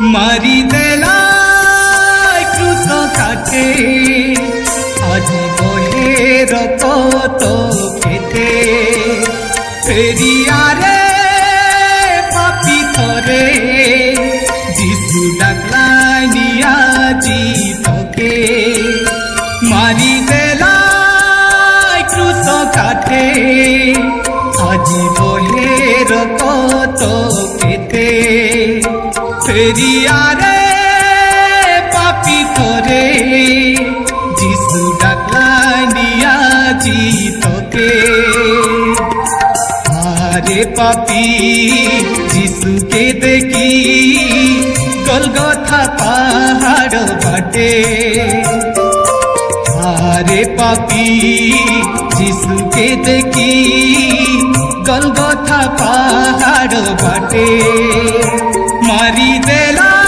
मारी देला क्रूस काटे আজি বহে রক্ত খেতে ফেরিয়ারে পাপি থরে যিশু ডাকলাই নিয়াজি তোকে মারি দেলা ক্রুশ কাঠে আজি বহে রক্ত খেতে ফেরিয়ারে পাপি থরে যিশু ডাকলাই নিয়াজি তোকে আরে পাপি যিশুকে দেখি গলগথা পাহাড় বাটে আরে পাপি যিশুকে দেখি গলগথা পাহাড় বাটে মারি